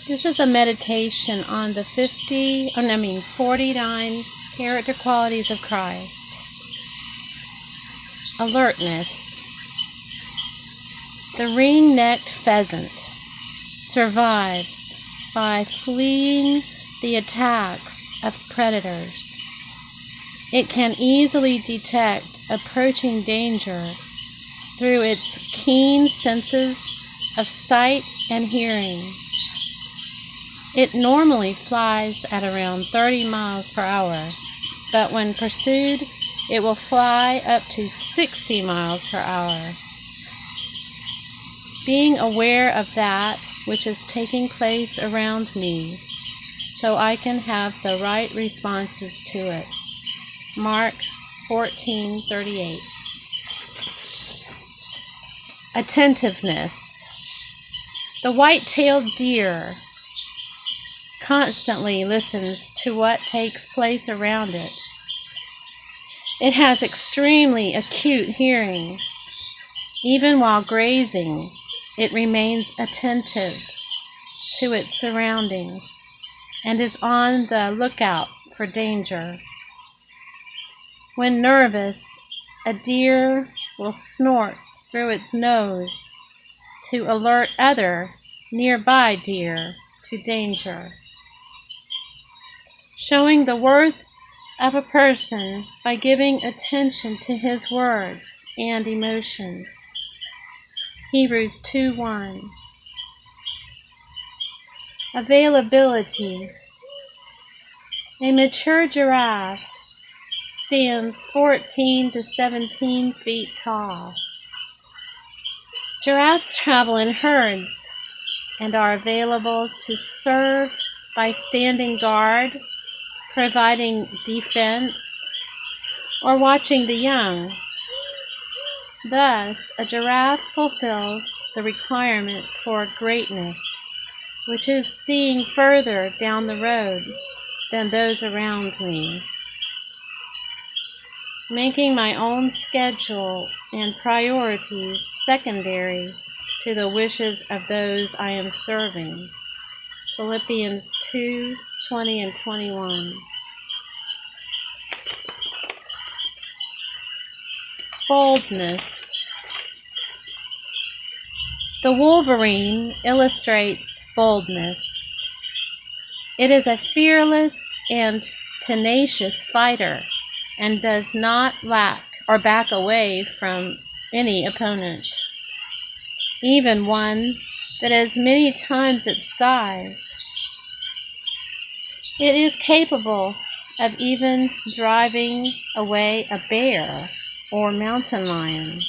This is a meditation on the 49 character qualities of Christ. Alertness. The ring-necked pheasant survives by fleeing the attacks of predators. It can easily detect approaching danger through its keen senses of sight and hearing. It normally flies at around 30 miles per hour, but when pursued, it will fly up to 60 miles per hour. Being aware of that which is taking place around me, so I can have the right responses to it. Mark 14:38. Attentiveness. The white-tailed deer constantly listens to what takes place around it. It has extremely acute hearing. Even while grazing, it remains attentive to its surroundings and is on the lookout for danger. When nervous, a deer will snort through its nose to alert other nearby deer to danger. Showing the worth of a person by giving attention to his words and emotions. Hebrews 2:1. Availability. A mature giraffe stands 14 to 17 feet tall. Giraffes travel in herds and are available to serve by standing guard, providing defense, or watching the young. Thus, a giraffe fulfills the requirement for greatness, which is seeing further down the road than those around me. Making my own schedule and priorities secondary to the wishes of those I am serving. Philippians 2:20 and 21. Boldness. The wolverine illustrates boldness. It is a fearless and tenacious fighter and does not lack or back away from any opponent, even one that is many times its size. It is capable of even driving away a bear or mountain lion.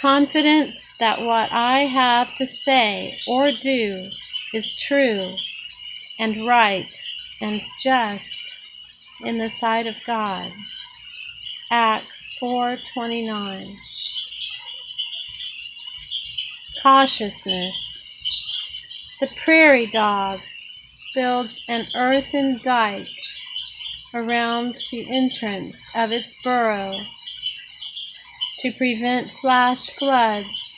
Confidence that what I have to say or do is true and right and just in the sight of God. Acts 4:29. Cautiousness. The prairie dog builds an earthen dike around the entrance of its burrow to prevent flash floods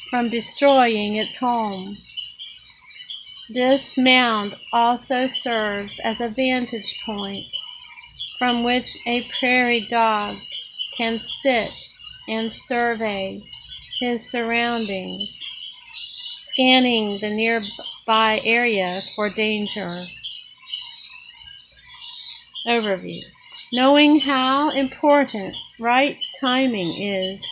from destroying its home. This mound also serves as a vantage point from which a prairie dog can sit and survey his surroundings, scanning the nearby area for danger. Overview. Knowing how important right timing is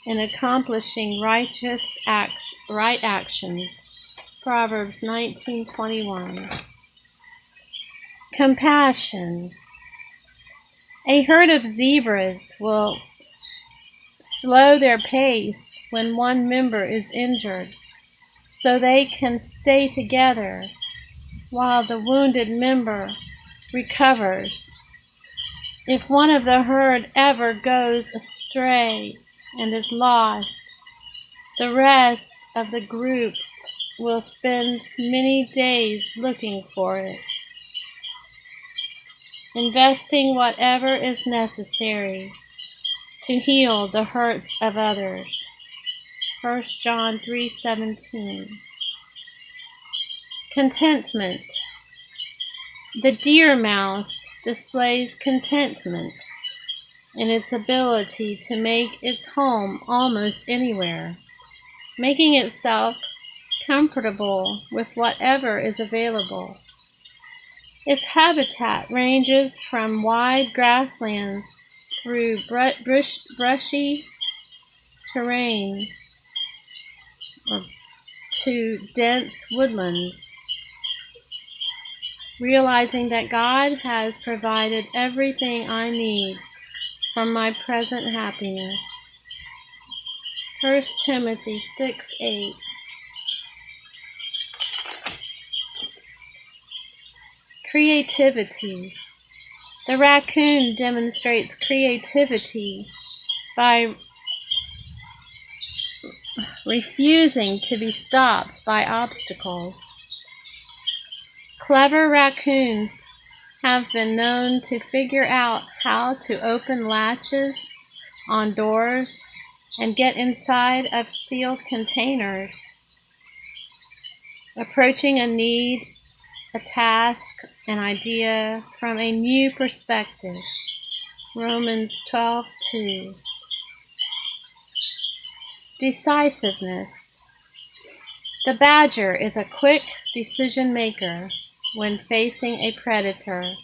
in accomplishing right actions. Proverbs 19:21. Compassion. A herd of zebras will slow their pace when one member is injured, so they can stay together while the wounded member recovers. If one of the herd ever goes astray and is lost, the rest of the group will spend many days looking for it. Investing whatever is necessary to heal the hurts of others. 1 John 3:17. Contentment. The deer mouse displays contentment in its ability to make its home almost anywhere, making itself comfortable with whatever is available. Its habitat ranges from wide grasslands through brushy terrain to dense woodlands, realizing that God has provided everything I need for my present happiness. 1 Timothy 6:8. Creativity. The raccoon demonstrates creativity by refusing to be stopped by obstacles. Clever raccoons have been known to figure out how to open latches on doors and get inside of sealed containers, approaching a need, a task, an idea from a new perspective. Romans 12:2. Decisiveness. The badger is a quick decision maker when facing a predator.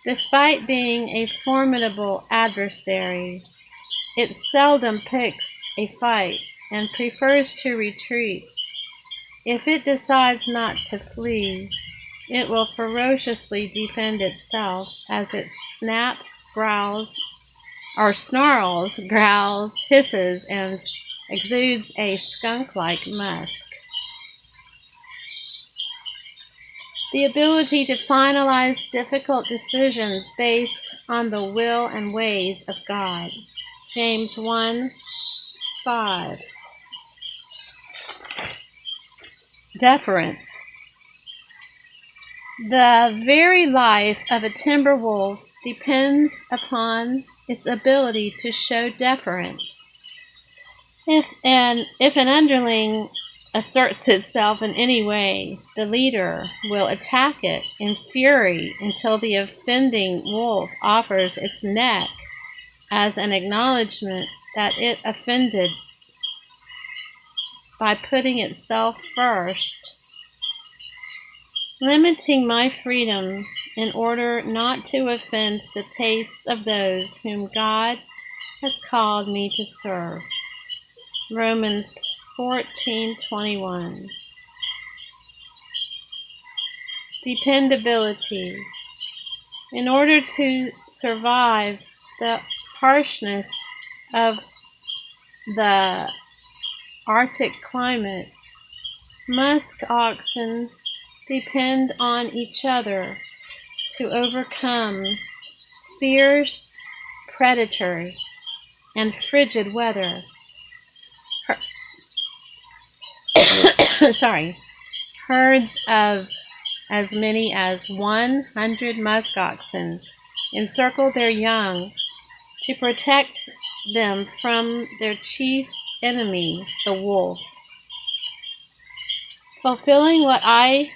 Despite being a formidable adversary, it seldom picks a fight and prefers to retreat. If it decides not to flee, it will ferociously defend itself as it snaps, snarls, growls, hisses, and exudes a skunk-like musk. The ability to finalize difficult decisions based on the will and ways of God. James 1:5. Deference. The very life of a timber wolf depends upon its ability to show deference. If an underling asserts itself in any way, the leader will attack it in fury until the offending wolf offers its neck as an acknowledgement that it offended by putting itself first. Limiting my freedom in order not to offend the tastes of those whom God has called me to serve. Romans 14:21. Dependability. In order to survive the harshness of the Arctic climate, musk oxen depend on each other to overcome fierce predators and frigid weather. Herds of as many as 100 musk oxen encircle their young to protect them from their chief enemy, the wolf. Fulfilling what I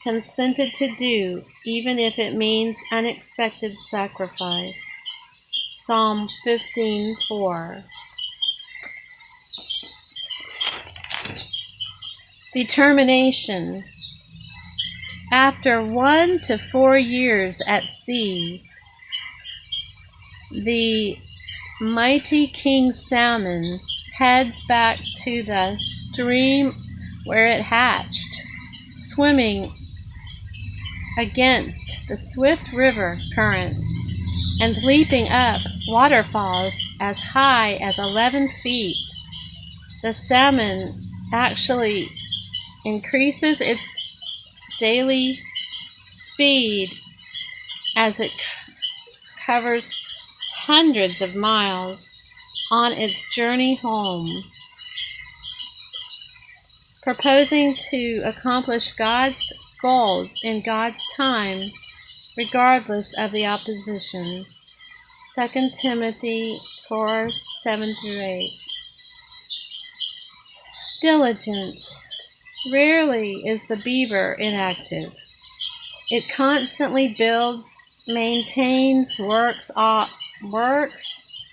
consented to do, even if it means unexpected sacrifice. Psalm 15:4. Determination. After 1 to 4 years at sea, the mighty king salmon heads back to the stream where it hatched, swimming against the swift river currents and leaping up waterfalls as high as 11 feet. The salmon actually increases its daily speed as it covers hundreds of miles on its journey home, proposing to accomplish God's goals in God's time, regardless of the opposition. 2 Timothy 4:7-8. Diligence. Rarely is the beaver inactive. It constantly builds, maintains, works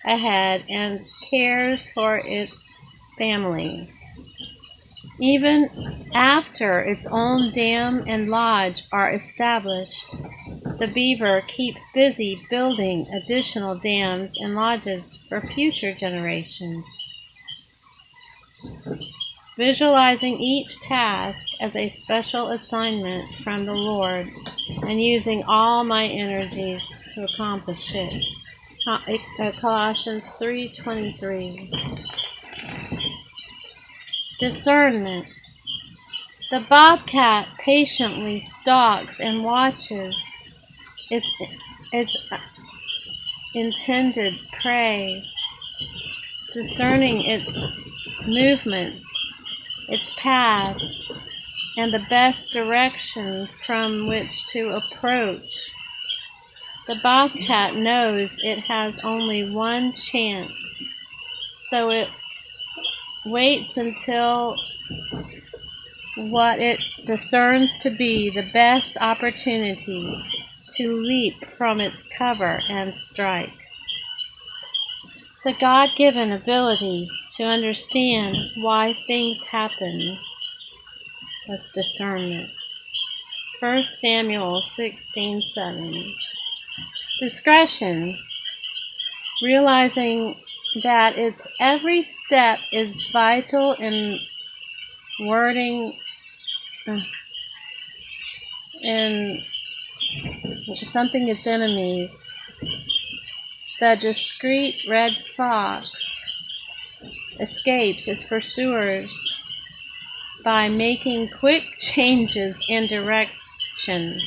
ahead, and cares for its family. Even after its own dam and lodge are established, the beaver keeps busy building additional dams and lodges for future generations. Visualizing each task as a special assignment from the Lord and using all my energies to accomplish it. Colossians 3:23. Discernment. The bobcat patiently stalks and watches its intended prey, discerning its movements, its path, and the best direction from which to approach. The bobcat knows it has only one chance, so it waits until what it discerns to be the best opportunity to leap from its cover and strike. The God-given ability to understand why things happen. That's discernment. 1 Samuel 16:7. Discretion. Realizing that its every step is vital in warding something its enemies. The discreet red fox escapes its pursuers by making quick changes in direction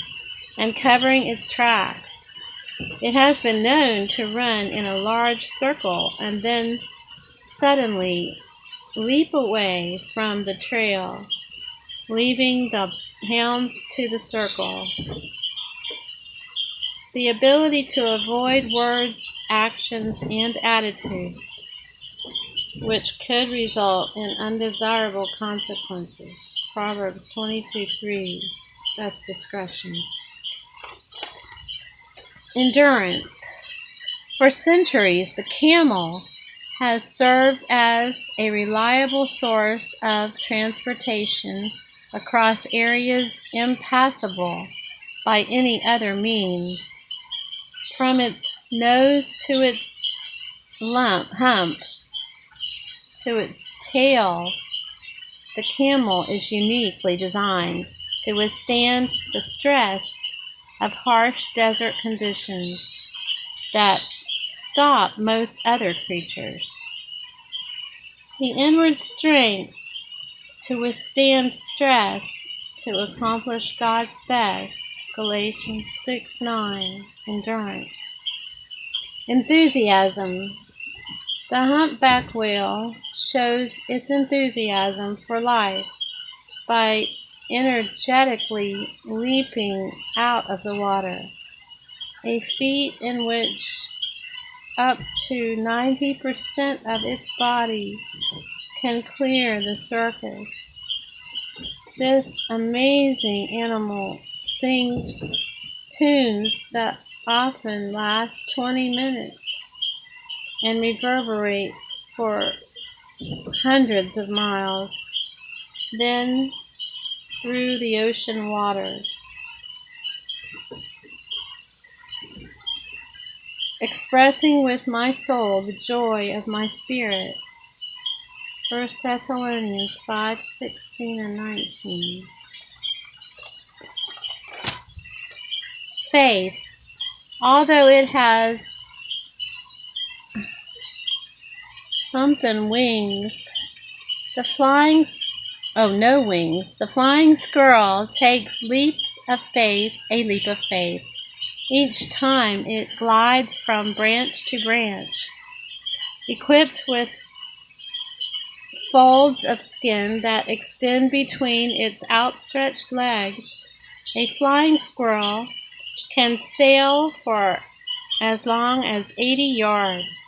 and covering its tracks. It has been known to run in a large circle and then suddenly leap away from the trail, leaving the hounds to the circle. The ability to avoid words, actions, and attitudes which could result in undesirable consequences. Proverbs 22:3. That's discretion. Endurance. For centuries, the camel has served as a reliable source of transportation across areas impassable by any other means. From its nose to its hump to its tail, the camel is uniquely designed to withstand the stress of harsh desert conditions that stop most other creatures. The inward strength to withstand stress to accomplish God's best. Galatians 6:9. Endurance. Enthusiasm. The humpback whale shows its enthusiasm for life by energetically leaping out of the water, a feat in which up to 90% of its body can clear the surface. This amazing animal sings tunes that often last 20 minutes and reverberate for hundreds of miles, then through the ocean waters. Expressing with my soul the joy of my spirit. 1 Thessalonians 5:16 and 19. Faith. Although it has wings, the flying squirrel takes a leap of faith, each time it glides from branch to branch. Equipped with folds of skin that extend between its outstretched legs, a flying squirrel can sail for as long as 80 yards.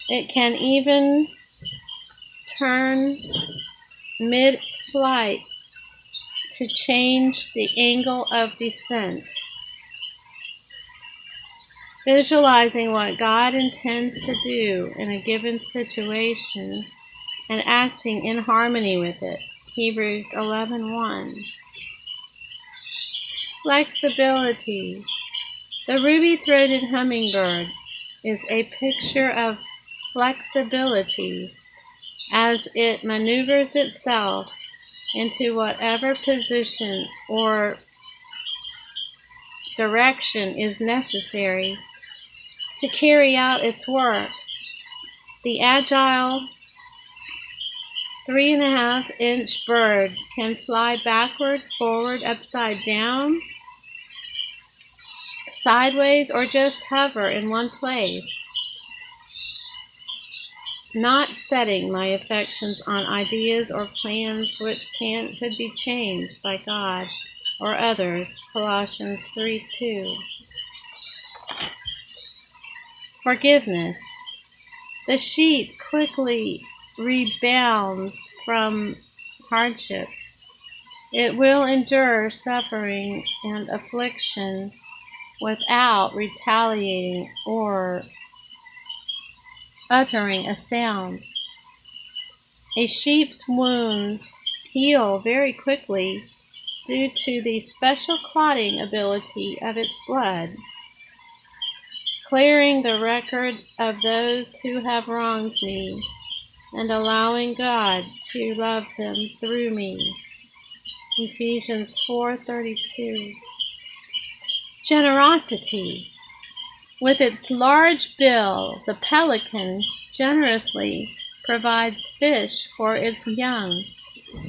It can even turn mid-flight to change the angle of descent. Visualizing what God intends to do in a given situation and acting in harmony with it. Hebrews 11:1. Flexibility. The ruby-throated hummingbird is a picture of flexibility as it maneuvers itself into whatever position or direction is necessary to carry out its work. The agile 3.5-inch bird can fly backward, forward, upside down, sideways, or just hover in one place, not setting my affections on ideas or plans which could be changed by God or others. Colossians 3:2. Forgiveness. The sheep quickly rebounds from hardship. It will endure suffering and affliction without retaliating or uttering a sound. A sheep's wounds heal very quickly due to the special clotting ability of its blood, clearing the record of those who have wronged me and allowing God to love them through me. Ephesians 4:32. Generosity. With its large bill, the pelican generously provides fish for its young,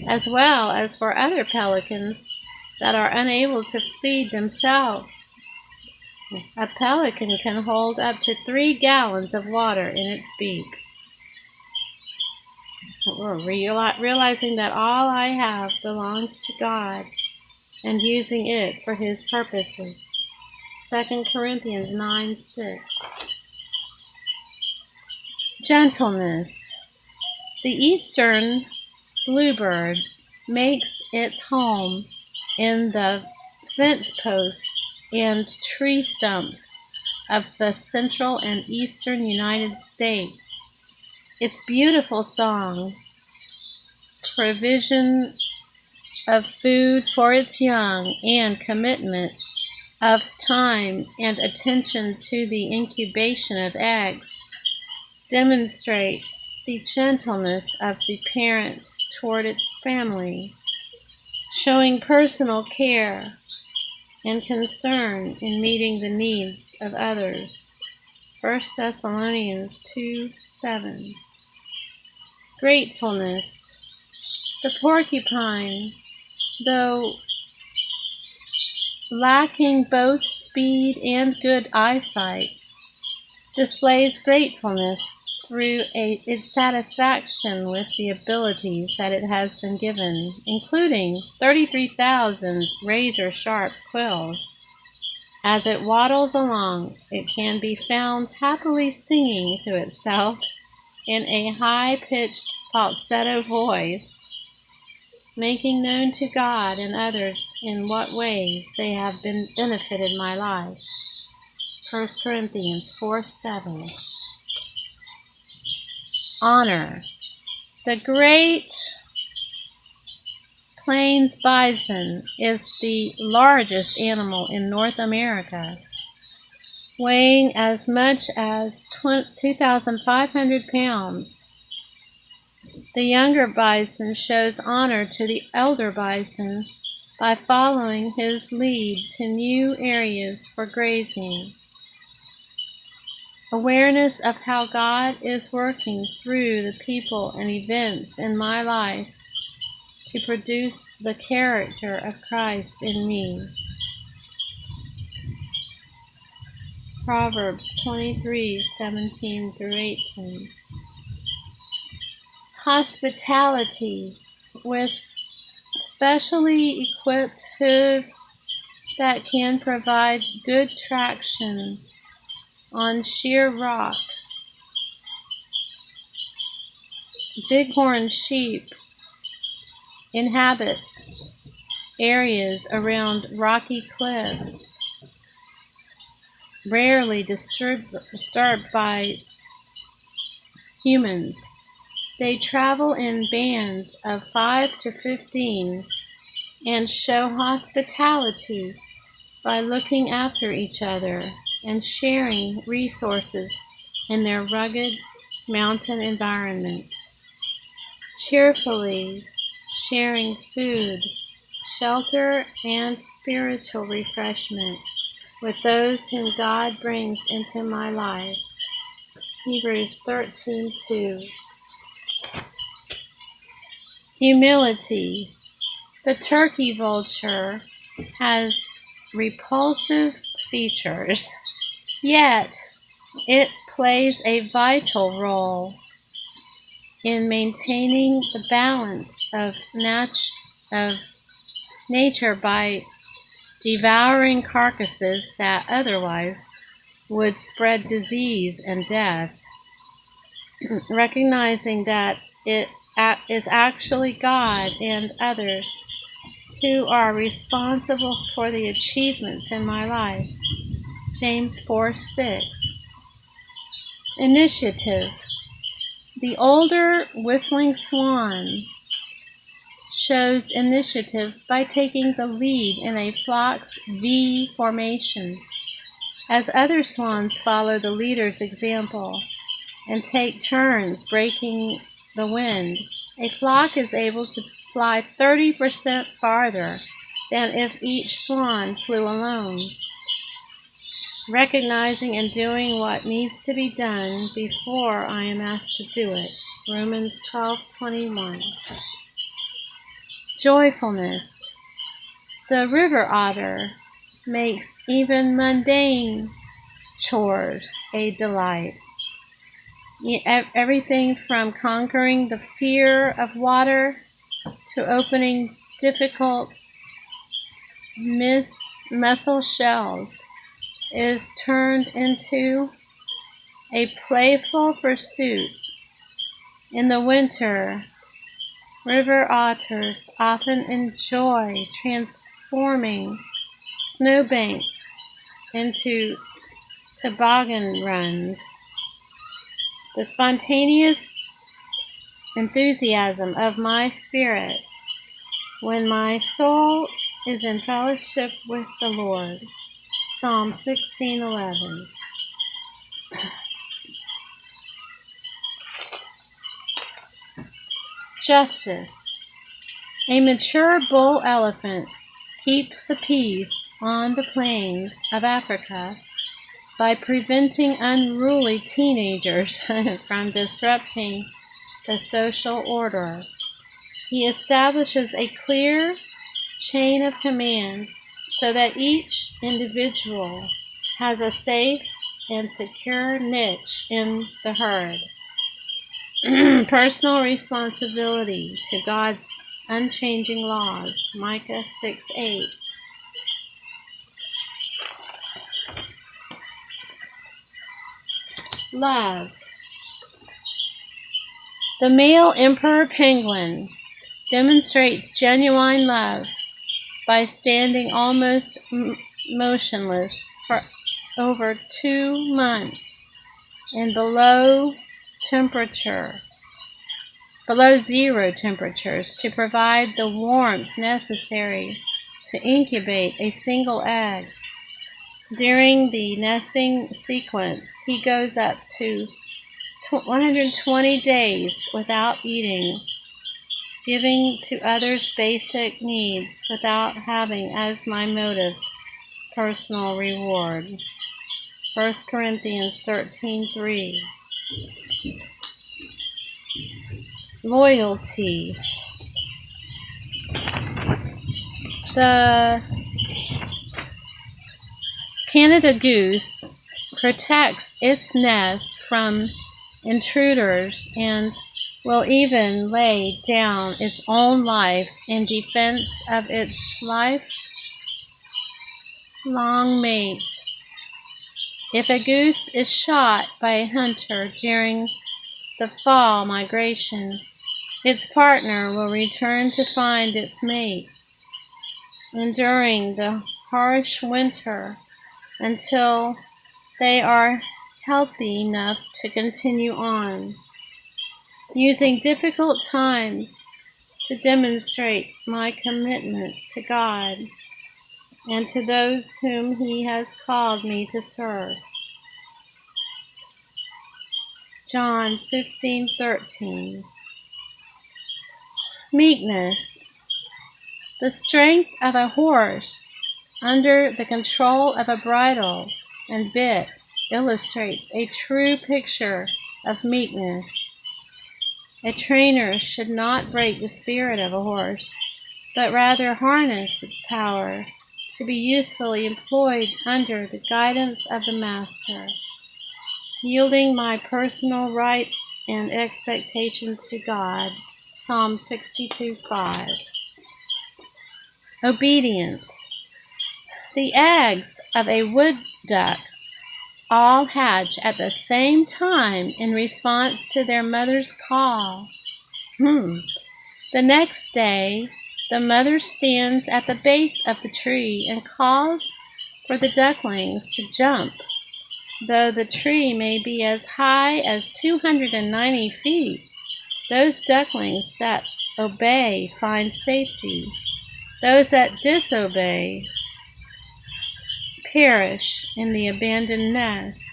as well as for other pelicans that are unable to feed themselves. A pelican can hold up to 3 gallons of water in its beak. We're realizing that all I have belongs to God and using it for His purposes. 2 Corinthians 9:6. Gentleness. The eastern bluebird makes its home in the fence posts and tree stumps of the central and eastern United States. Its beautiful song, provision of food for its young, and commitment of time and attention to the incubation of eggs demonstrate the gentleness of the parent toward its family, showing personal care and concern in meeting the needs of others. 1 Thessalonians 2:7. Gratefulness. The porcupine, though lacking both speed and good eyesight, displays gratefulness through its satisfaction with the abilities that it has been given, including 33,000 razor-sharp quills. As it waddles along, it can be found happily singing to itself in a high-pitched falsetto voice, making known to God and others in what ways they have benefited my life. 1 Corinthians 4:7. Honor. The Great Plains bison is the largest animal in North America, weighing as much as 2,500 pounds. The younger bison shows honor to the elder bison by following his lead to new areas for grazing. Awareness of how God is working through the people and events in my life to produce the character of Christ in me. Proverbs 23:17-18. Hospitality. With specially equipped hooves that can provide good traction on sheer rock. Bighorn sheep inhabit areas around rocky cliffs, rarely disturbed by humans. They travel in bands of 5 to 15 and show hospitality by looking after each other and sharing resources in their rugged mountain environment, cheerfully sharing food, shelter, and spiritual refreshment with those whom God brings into my life. Hebrews 13:2. Humility. The turkey vulture has repulsive features, yet it plays a vital role in maintaining the balance of nature by devouring carcasses that otherwise would spread disease and death. Recognizing that it is actually God and others who are responsible for the achievements in my life. James 4:6. Initiative. The older whistling swan shows initiative by taking the lead in a flock's V formation, as other swans follow the leader's example and take turns breaking the wind. A flock is able to fly 30% farther than if each swan flew alone. Recognizing and doing what needs to be done before I am asked to do it. Romans 12:21. Joyfulness. The river otter makes even mundane chores a delight. Everything from conquering the fear of water to opening difficult mussel shells is turned into a playful pursuit. In the winter, river otters often enjoy transforming snowbanks into toboggan runs. The spontaneous enthusiasm of my spirit when my soul is in fellowship with the Lord. Psalm 16:11. Justice. A mature bull elephant keeps the peace on the plains of Africa by preventing unruly teenagers from disrupting the social order. He establishes a clear chain of command so that each individual has a safe and secure niche in the herd. Personal responsibility to God's unchanging laws. Micah 6:8. Love. The male emperor penguin demonstrates genuine love by standing almost motionless for over 2 months in below zero temperatures to provide the warmth necessary to incubate a single egg. During the nesting sequence, he goes up to 120 days without eating, giving to others basic needs without having as my motive personal reward. 1 Corinthians 13:3. Loyalty. The Canada goose protects its nest from intruders and will even lay down its own life in defense of its lifelong mate. If a goose is shot by a hunter during the fall migration, its partner will return to find its mate. enduring the harsh winter until they are healthy enough to continue on, using difficult times to demonstrate my commitment to God and to those whom He has called me to serve. John 15:13. Meekness. The strength of a horse under the control of a bridle and bit illustrates a true picture of meekness. A trainer should not break the spirit of a horse, but rather harness its power to be usefully employed under the guidance of the master. Yielding my personal rights and expectations to God. Psalm 62:5. Obedience. The eggs of a wood duck all hatch at the same time in response to their mother's call. The next day, the mother stands at the base of the tree and calls for the ducklings to jump, though the tree may be as high as 290 feet. Those ducklings that obey find safety. Those that disobey perish in the abandoned nest.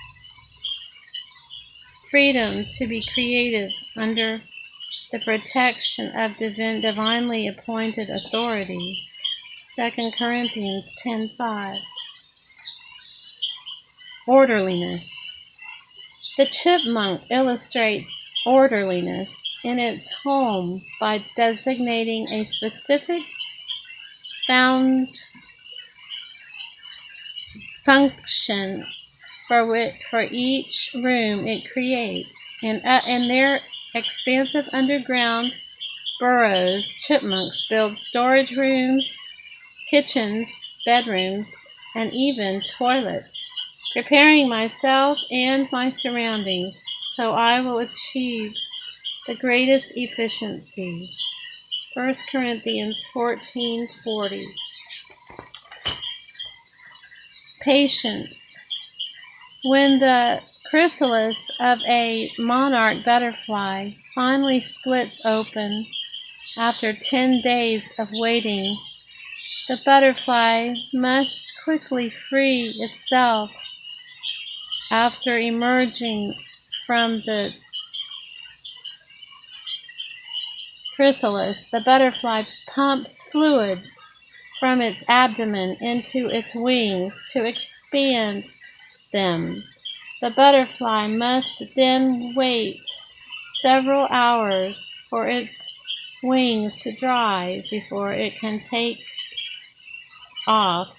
Freedom to be creative under the protection of divinely appointed authority. 2 Corinthians 10:5. Orderliness. The chipmunk illustrates orderliness in its home by designating a specific function for each room it creates. In their expansive underground burrows, chipmunks build storage rooms, kitchens, bedrooms, and even toilets, preparing myself and my surroundings so I will achieve the greatest efficiency. 1 Corinthians 14:40. Patience. When the chrysalis of a monarch butterfly finally splits open after 10 days of waiting, the butterfly must quickly free itself. After emerging from the chrysalis, the butterfly pumps fluid from its abdomen into its wings to expand them. The butterfly must then wait several hours for its wings to dry before it can take off,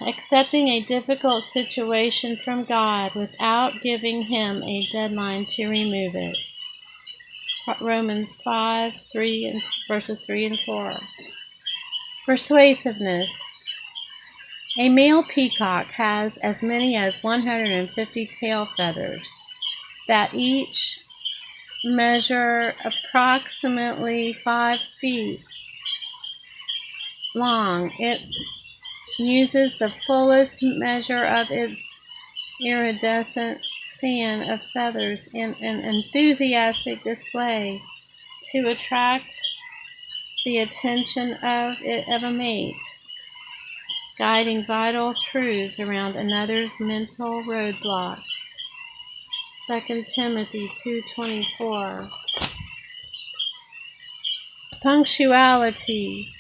accepting a difficult situation from God without giving Him a deadline to remove it. Romans 5:3 verses 3 and 4. Persuasiveness. A male peacock has as many as 150 tail feathers that each measure approximately 5 feet long. It uses the fullest measure of its iridescent fan of feathers in an enthusiastic display to attract the attention of a mate, guiding vital truths around another's mental roadblocks. 2 Timothy 2:24. Punctuality.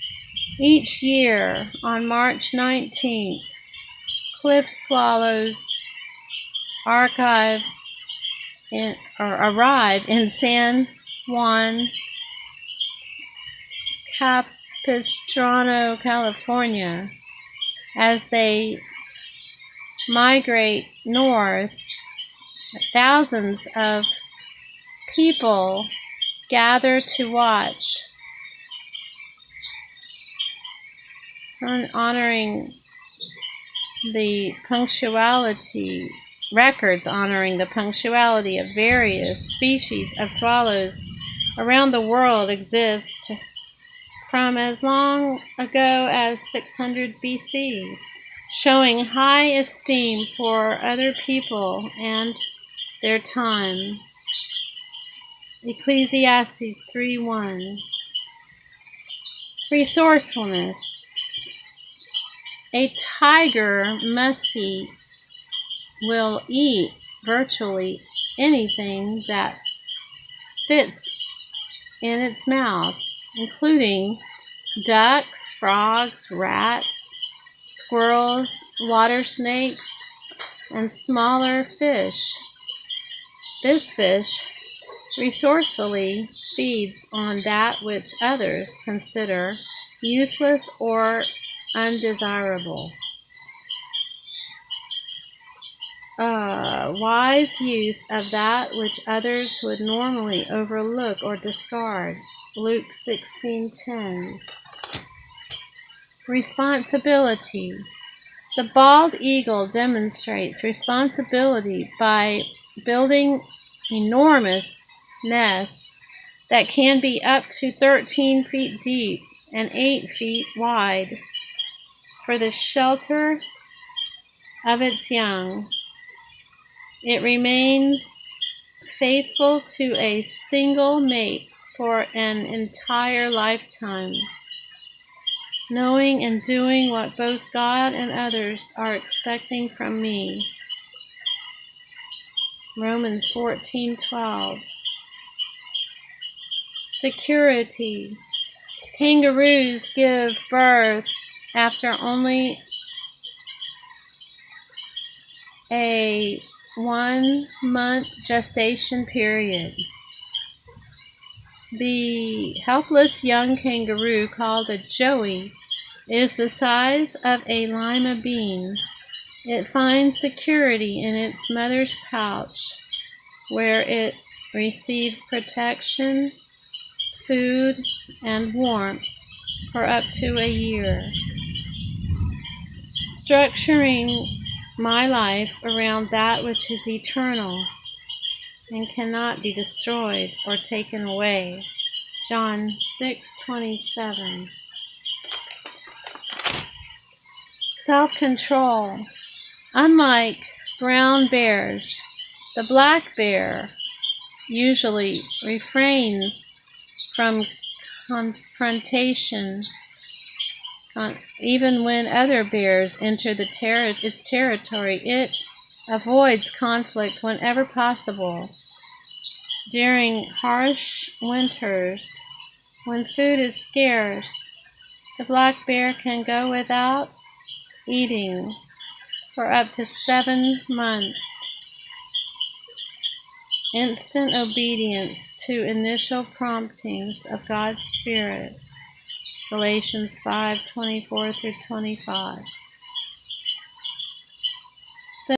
Each year, on March 19th, cliff swallows arrive in San Juan Capistrano, California. As they migrate north, thousands of people gather to watch, honoring the punctuality of various species of swallows around the world exist from as long ago as 600 BC, showing high esteem for other people and their time. Ecclesiastes 3:1. Resourcefulness. A tiger muskie will eat virtually anything that fits in its mouth, including ducks, frogs, rats, squirrels, water snakes, and smaller fish. This fish resourcefully feeds on that which others consider useless or undesirable. Wise use of that which others would normally overlook or discard. Luke 16:10. Responsibility. The bald eagle demonstrates responsibility by building enormous nests that can be up to 13 feet deep and 8 feet wide for the shelter of its young. It remains faithful to a single mate for an entire lifetime, knowing and doing what both God and others are expecting from me. Romans 14:12. Security. Kangaroos give birth after only a 1-month gestation period. The helpless young kangaroo, called a joey, is the size of a lima bean. It finds security in its mother's pouch, where it receives protection, food, and warmth for up to a year. Structuring my life around that which is eternal and cannot be destroyed or taken away. John 6:27. Self-control. Unlike brown bears, the black bear usually refrains from confrontation, even when other bears enter its territory. It avoids conflict whenever possible. During harsh winters, when food is scarce, the black bear can go without eating for up to 7 months. Instant obedience to initial promptings of God's Spirit. Galatians 5:24-25.